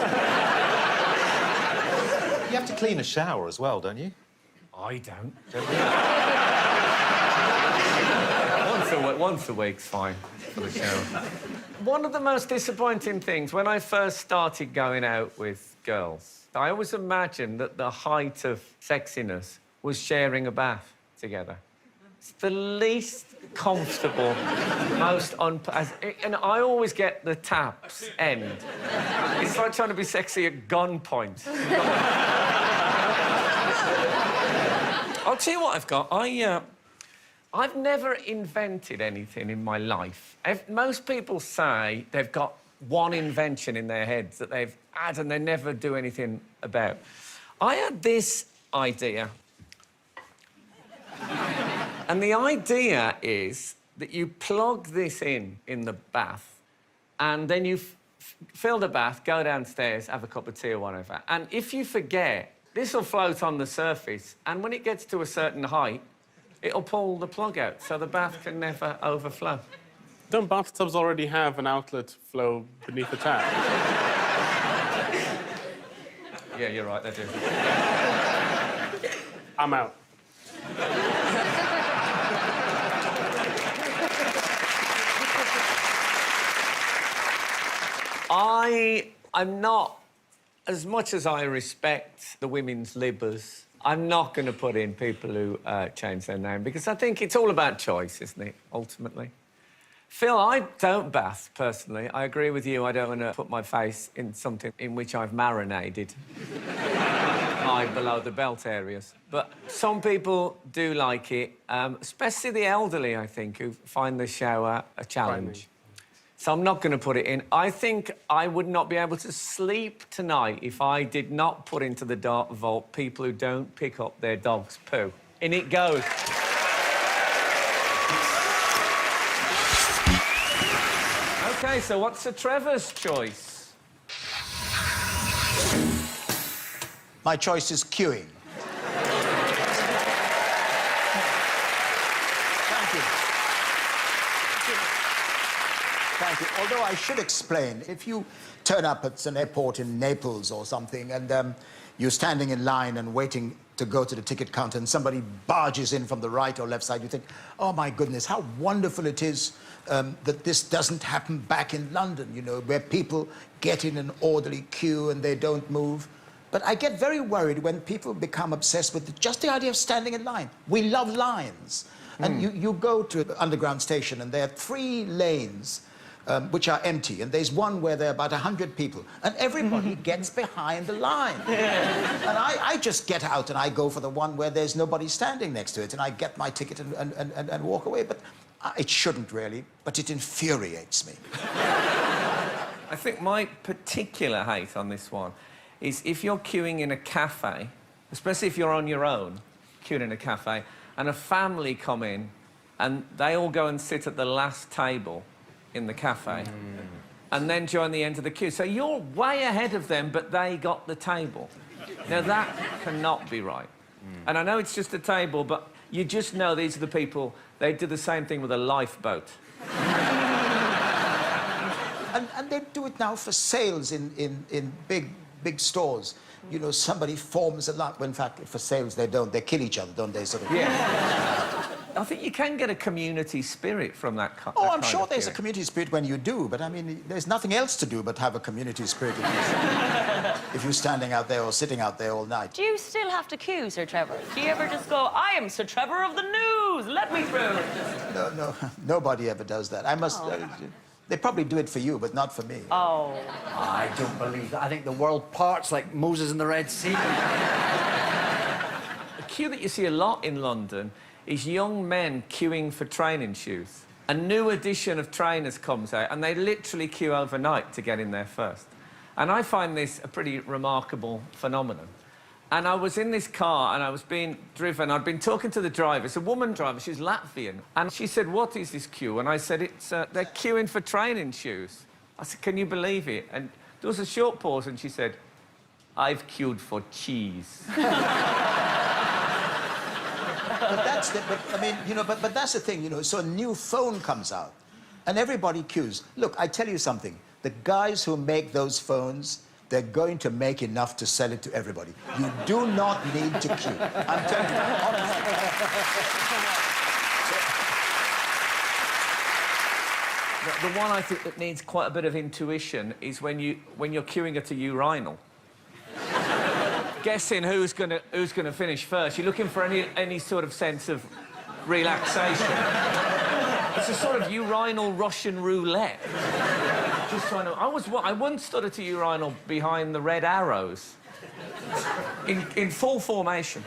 You have to clean a shower as well, don't you? I don't. Once a week's fine for the shower. One of the most disappointing things, when I first started going out with girls, I always imagined that the height of sexiness was sharing a bath together. It's the least comfortable, most and I always get the taps end. It's like trying to be sexy at gunpoint. I'll tell you what I've got. I've never invented anything in my life. Most people say they've got one invention in their heads that they've had and they never do anything about. I had this idea. And the idea is that you plug this in the bath, and then you fill the bath, go downstairs, have a cup of tea or whatever. And if you forget, this will float on the surface, and when it gets to a certain height, it'll pull the plug out, so the bath can never overflow. Don't bathtubs already have an outlet flow beneath the tap? Yeah, you're right, they do. I'm out. I'm not, as much as I respect the women's libbers, I'm not going to put in people who change their name, because I think it's all about choice, isn't it, ultimately? Phil, I don't bath, personally. I agree with you. I don't want to put my face in something in which I've marinated my below-the-belt areas. But some people do like it, especially the elderly, I think, who find the shower a challenge. So I'm not going to put it in. I think I would not be able to sleep tonight if I did not put into the dark vault people who don't pick up their dog's poo. In it goes. OK, so what's Sir Trevor's choice? My choice is queuing. Thank you. Although I should explain, if you turn up at an airport in Naples or something and you're standing in line and waiting to go to the ticket counter and somebody barges in from the right or left side, you think, oh, my goodness, how wonderful it is that this doesn't happen back in London, you know, where people get in an orderly queue and they don't move. But I get very worried when people become obsessed with just the idea of standing in line. We love lines. And you go to the underground station and there are 3 lanes which are empty, and there's one where there are about 100 people, and everybody gets behind the line. Yeah. And I just get out and I go for the one where there's nobody standing next to it, and I get my ticket and walk away. But it shouldn't really, but it infuriates me. I think my particular hate on this one is if you're queuing in a cafe, especially if you're on your own, queuing in a cafe, and a family come in and they all go and sit at the last table in the cafe and then join the end of the queue. So you're way ahead of them, but they got the table. Now, that cannot be right. And I know it's just a table, but you just know these are the people, they do the same thing with a lifeboat. And they do it now for sales in big stores. You know, somebody forms a lot. Well, in fact, for sales, they don't. They kill each other, don't they? Sort of. Yeah. I think you can get a community spirit from that. Oh, that I'm kind sure of there's a queuing. community spirit when you do, but I mean, there's nothing else to do but have a community spirit if you're standing out there or sitting out there all night. Do you still have to queue, Sir Trevor? Do you ever just go, I am Sir Trevor of the news, let me through? No, nobody ever does that. I must... they probably do it for you, but not for me. Oh. I don't believe that. I think the world parts like Moses in the Red Sea. A queue that you see a lot in London is young men queuing for training shoes. A new edition of trainers comes out, and they literally queue overnight to get in there first. And I find this a pretty remarkable phenomenon. And I was in this car, and I was being driven. I'd been talking to the driver. It's a woman driver. She's Latvian. And she said, what is this queue? And I said, it's they're queuing for training shoes. I said, can you believe it? And there was a short pause, and she said, I've queued for cheese. But that's the, but I mean, you know, but that's the thing, you know. So a new phone comes out, and everybody queues. Look, I tell you something. The guys who make those phones, they're going to make enough to sell it to everybody. You do not need to queue. I'm telling you, honestly. The one I think that needs quite a bit of intuition is when you're queuing at a urinal. Guessing who's gonna finish first. You're looking for any sort of sense of relaxation. It's a sort of urinal Russian roulette. Just trying to. I once stood at a urinal behind the Red Arrows, in full formation.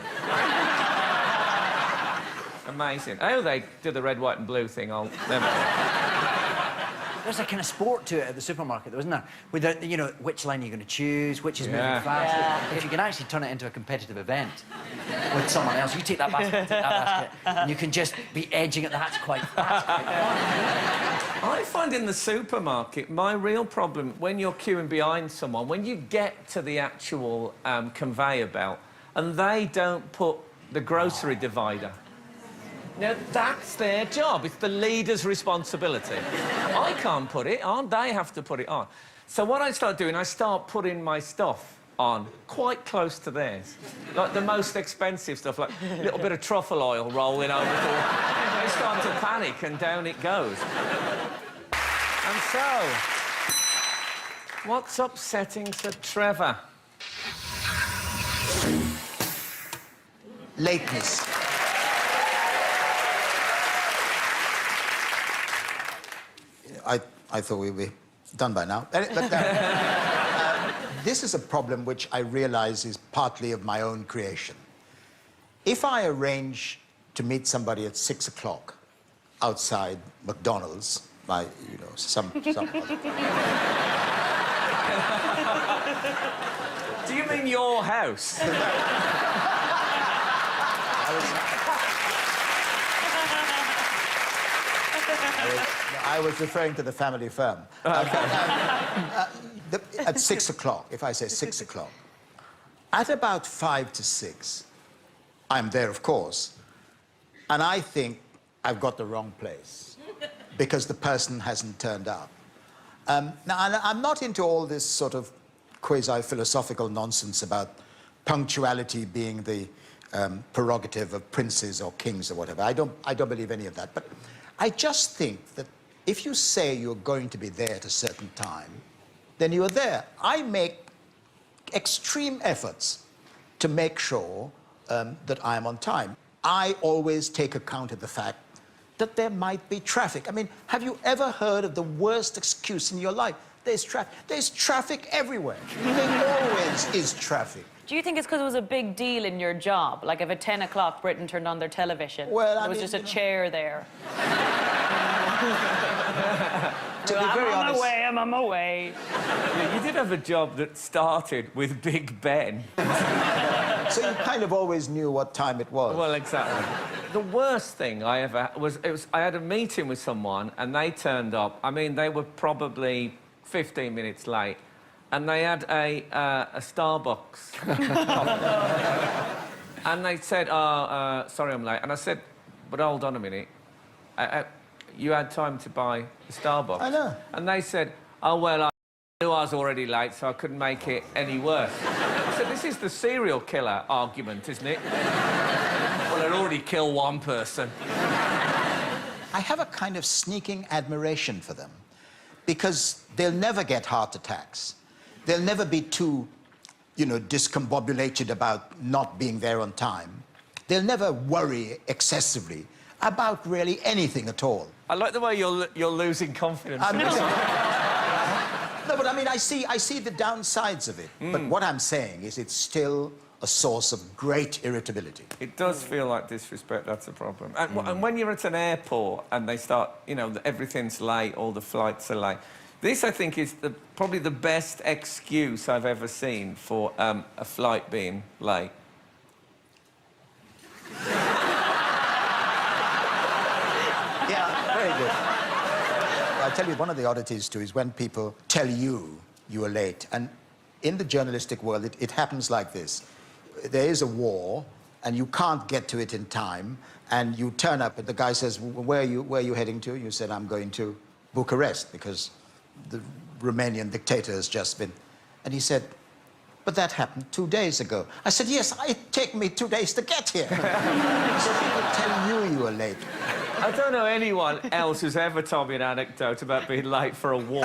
Amazing. Oh, they did the red, white, and blue thing. I'll never. There's a kind of sport to it at the supermarket, though, isn't there? With the, you know, which line you're going to choose, which is moving faster. Yeah. If you can actually turn it into a competitive event with someone else, you take that basket, take that basket, and you can just be edging it. That's quite fast. I find in the supermarket, my real problem, when you're queuing behind someone, when you get to the actual conveyor belt, and they don't put the grocery divider. Now, that's their job. It's the leader's responsibility. I can't put it on. They have to put it on. So what I start doing, I start putting my stuff on quite close to theirs. Like the most expensive stuff, like a little bit of truffle oil rolling over. They start to panic, and down it goes. And so, what's upsetting Sir Trevor? Lateness. I thought we'd be done by now. But, this is a problem which I realize is partly of my own creation. If I arrange to meet somebody at 6 o'clock outside McDonald's, you know, some... Do you mean your house? I was referring to the family firm. At 6 o'clock, if I say 6 o'clock, at about 5 to 6, I'm there, of course, and I think I've got the wrong place because the person hasn't turned up. Now, I'm not into all this sort of quasi-philosophical nonsense about punctuality being the prerogative of princes or kings or whatever. I don't believe any of that. But I just think that if you say you're going to be there at a certain time, then you're there. I make extreme efforts to make sure that I'm on time. I always take account of the fact that there might be traffic. I mean, have you ever heard of the worst excuse in your life? There's traffic. There's traffic everywhere. There always is traffic. Do you think it's because it was a big deal in your job? Like if at 10 o'clock Britain turned on their television, there was just a chair there. To be very honest... I'm on my way. Yeah, you did have a job that started with Big Ben. So you kind of always knew what time it was. Well, exactly. The worst thing I ever was I had a meeting with someone, and they turned up. I mean, they were probably 15 minutes late, and they had a Starbucks coffee. And they said, sorry, I'm late. And I said, but hold on a minute. You had time to buy the Starbucks. I know. And they said, oh, well, I knew I was already late, so I couldn't make it any worse. I said, this is the serial killer argument, isn't it? Well, I'd already only kill one person. I have a kind of sneaking admiration for them because they'll never get heart attacks. They'll never be too, you know, discombobulated about not being there on time. They'll never worry excessively about really anything at all. I like the way you're losing confidence. No, but I mean, I see the downsides of it. But what I'm saying is it's still a source of great irritability. It does feel like disrespect, that's a problem. And when you're at an airport and they start, you know, everything's late, all the flights are late, this, I think, is probably the best excuse I've ever seen for a flight being late. Yeah, very good. I'll tell you, one of the oddities, too, is when people tell you you are late. And in the journalistic world, it happens like this. There is a war, and you can't get to it in time, and you turn up, and the guy says, where are you heading to? You said, I'm going to Bucharest, because the Romanian dictator has just been... And he said, but that happened 2 days ago. I said, yes, it took me 2 days to get here. So people tell you are late. I don't know anyone else who's ever told me an anecdote about being late for a war.